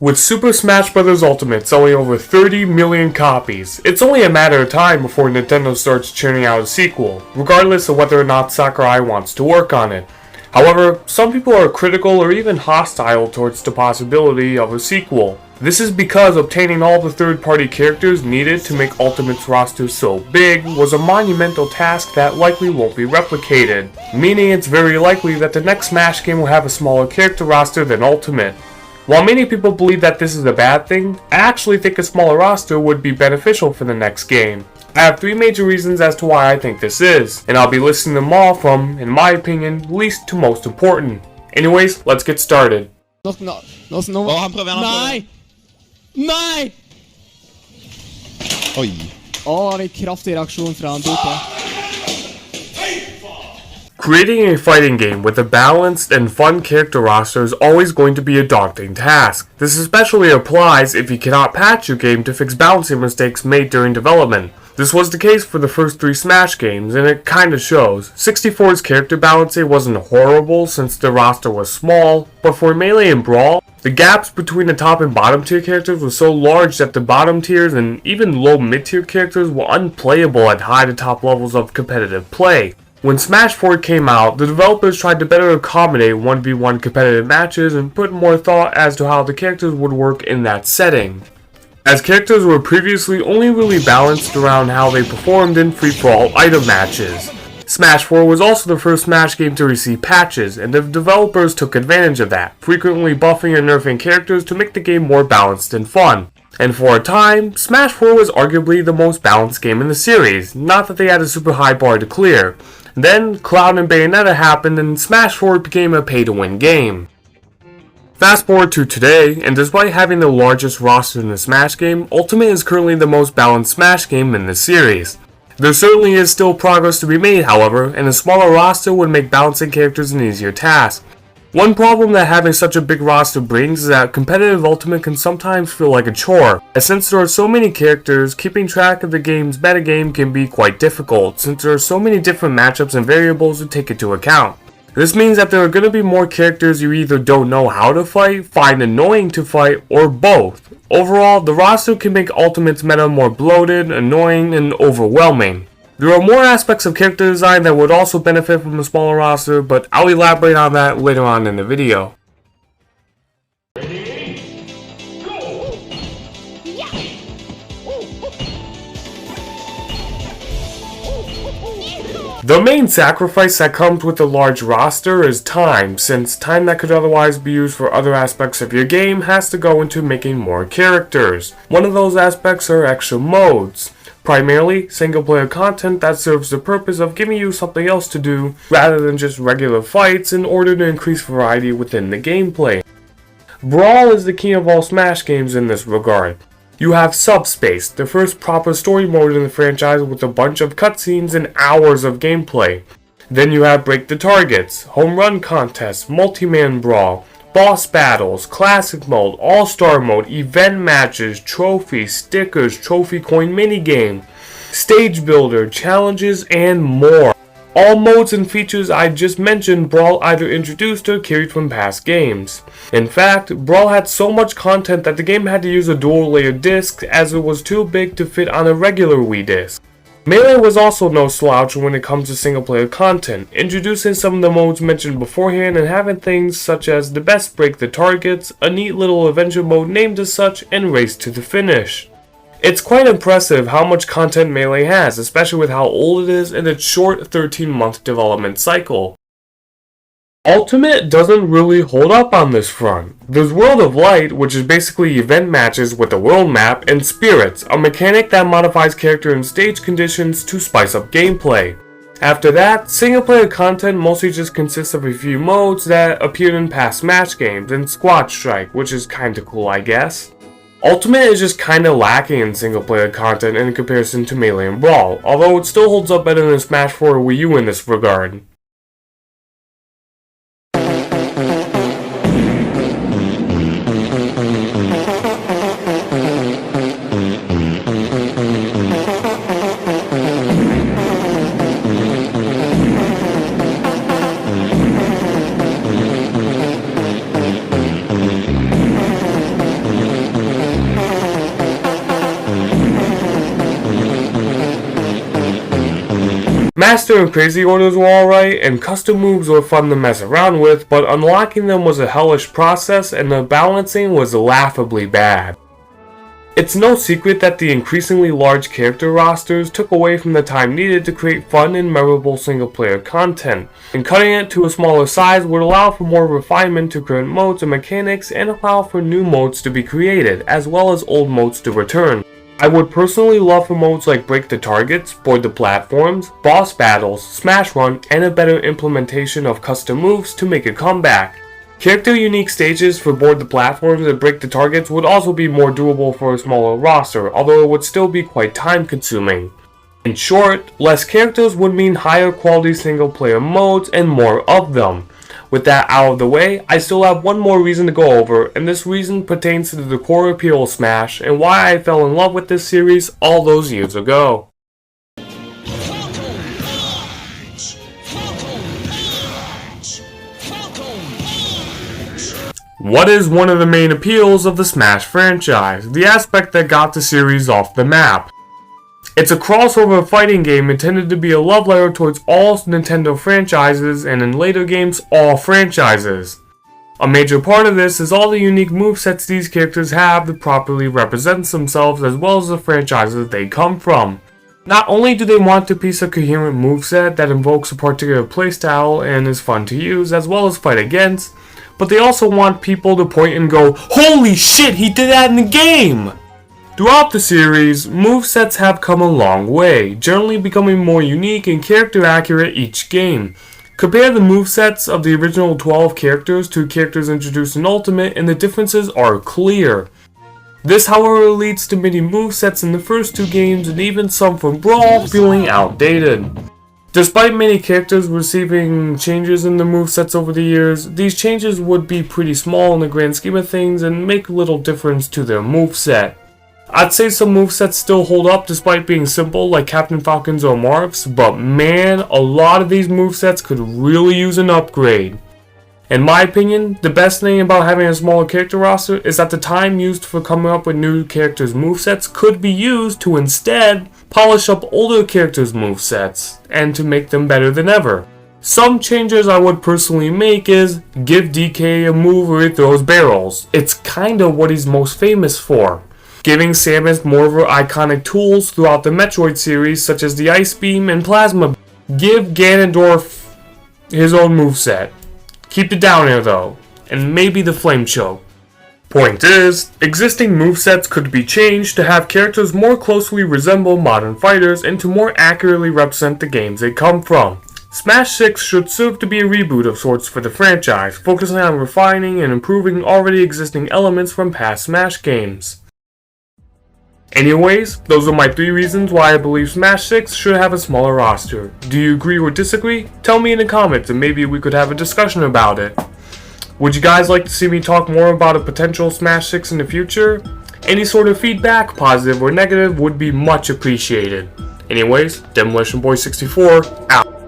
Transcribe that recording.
With Super Smash Bros. Ultimate selling over 30 million copies, it's only a matter of time before Nintendo starts churning out a sequel, regardless of whether or not Sakurai wants to work on it. However, some people are critical or even hostile towards the possibility of a sequel. This is because obtaining all the third-party characters needed to make Ultimate's roster so big was a monumental task that likely won't be replicated, meaning it's very likely that the next Smash game will have a smaller character roster than Ultimate. While many people believe that this is a bad thing, I actually think a smaller roster would be beneficial for the next game. I have 3 major reasons as to why I think this is, and I'll be listing them all from, in my opinion, least to most important. Anyways, let's get started. Han prøver. Nei! Nei! Oi. Det er kraftig reaksjon fra Dupe. Creating a fighting game with a balanced and fun character roster is always going to be a daunting task. This especially applies if you cannot patch your game to fix balancing mistakes made during development. This was the case for the first 3 Smash games, and it kinda shows. 64's character balancing wasn't horrible since the roster was small, but for Melee and Brawl, the gaps between the top and bottom tier characters were so large that the bottom tiers and even low mid-tier characters were unplayable at high to top levels of competitive play. When Smash 4 came out, the developers tried to better accommodate 1v1 competitive matches and put more thought as to how the characters would work in that setting, as characters were previously only really balanced around how they performed in free-for-all item matches. Smash 4 was also the first Smash game to receive patches, and the developers took advantage of that, frequently buffing and nerfing characters to make the game more balanced and fun. And for a time, Smash 4 was arguably the most balanced game in the series, not that they had a super high bar to clear. Then, Cloud and Bayonetta happened and Smash 4 became a pay-to-win game. Fast forward to today, and despite having the largest roster in the Smash game, Ultimate is currently the most balanced Smash game in the series. There certainly is still progress to be made, however, and a smaller roster would make balancing characters an easier task. One problem that having such a big roster brings is that competitive Ultimate can sometimes feel like a chore, as since there are so many characters, keeping track of the game's metagame can be quite difficult, since there are so many different matchups and variables to take into account. This means that there are going to be more characters you either don't know how to fight, find annoying to fight, or both. Overall, the roster can make Ultimate's meta more bloated, annoying, and overwhelming. There are more aspects of character design that would also benefit from a smaller roster, but I'll elaborate on that later on in the video. The main sacrifice that comes with a large roster is time, since time that could otherwise be used for other aspects of your game has to go into making more characters. One of those aspects are extra modes. Primarily, single-player content that serves the purpose of giving you something else to do rather than just regular fights in order to increase variety within the gameplay. Brawl is the king of all Smash games in this regard. You have Subspace, the first proper story mode in the franchise with a bunch of cutscenes and hours of gameplay. Then you have Break the Targets, Home Run Contests, Multi-Man Brawl, Boss Battles, Classic Mode, All-Star Mode, Event Matches, Trophies, Stickers, Trophy Coin Minigame, Stage Builder, Challenges, and more. All modes and features I just mentioned Brawl either introduced or carried from past games. In fact, Brawl had so much content that the game had to use a dual-layer disc as it was too big to fit on a regular Wii disc. Melee was also no slouch when it comes to single-player content, introducing some of the modes mentioned beforehand and having things such as the best break the targets, a neat little adventure mode named as such, and race to the finish. It's quite impressive how much content Melee has, especially with how old it is and its short 13-month development cycle. Ultimate doesn't really hold up on this front. There's World of Light, which is basically event matches with a world map, and Spirits, a mechanic that modifies character and stage conditions to spice up gameplay. After that, single-player content mostly just consists of a few modes that appeared in past Smash games, and Squad Strike, which is kinda cool I guess. Ultimate is just kinda lacking in single-player content in comparison to Melee and Brawl, although it still holds up better than Smash 4 or Wii U in this regard. Master and Crazy Orders were alright, and custom moves were fun to mess around with, but unlocking them was a hellish process and the balancing was laughably bad. It's no secret that the increasingly large character rosters took away from the time needed to create fun and memorable single-player content, and cutting it to a smaller size would allow for more refinement to current modes and mechanics and allow for new modes to be created, as well as old modes to return. I would personally love for modes like Break the Targets, Board the Platforms, Boss Battles, Smash Run, and a better implementation of custom moves to make a comeback. Character unique stages for Board the Platforms and Break the Targets would also be more doable for a smaller roster, although it would still be quite time consuming. In short, less characters would mean higher quality single player modes and more of them. With that out of the way, I still have one more reason to go over, and this reason pertains to the core appeal of Smash and why I fell in love with this series all those years ago. What is one of the main appeals of the Smash franchise? The aspect that got the series off the map. It's a crossover fighting game intended to be a love letter towards all Nintendo franchises and in later games, all franchises. A major part of this is all the unique movesets these characters have that properly represents themselves as well as the franchises they come from. Not only do they want to piece a coherent moveset that invokes a particular playstyle and is fun to use as well as fight against, but they also want people to point and go, "Holy shit, he did that in the game!" Throughout the series, movesets have come a long way, generally becoming more unique and character accurate each game. Compare the movesets of the original 12 characters to characters introduced in Ultimate and the differences are clear. This however leads to many movesets in the first two games and even some from Brawl feeling outdated. Despite many characters receiving changes in the movesets over the years, these changes would be pretty small in the grand scheme of things and make little difference to their moveset. I'd say some movesets still hold up despite being simple like Captain Falcon's or Marth's, but man, a lot of these movesets could really use an upgrade. In my opinion, the best thing about having a smaller character roster is that the time used for coming up with new characters' movesets could be used to instead polish up older characters' movesets and to make them better than ever. Some changes I would personally make is give DK a move where he throws barrels. It's kinda what he's most famous for. Giving Samus more of her iconic tools throughout the Metroid series such as the Ice Beam and Plasma. Give Ganondorf his own moveset. Keep the down air though, and maybe the flame choke. Point is, existing movesets could be changed to have characters more closely resemble modern fighters and to more accurately represent the games they come from. Smash 6 should serve to be a reboot of sorts for the franchise, focusing on refining and improving already existing elements from past Smash games. Anyways, those are my 3 reasons why I believe Smash 6 should have a smaller roster. Do you agree or disagree? Tell me in the comments and maybe we could have a discussion about it. Would you guys like to see me talk more about a potential Smash 6 in the future? Any sort of feedback, positive or negative, would be much appreciated. Anyways, Demolition Boy 64, out.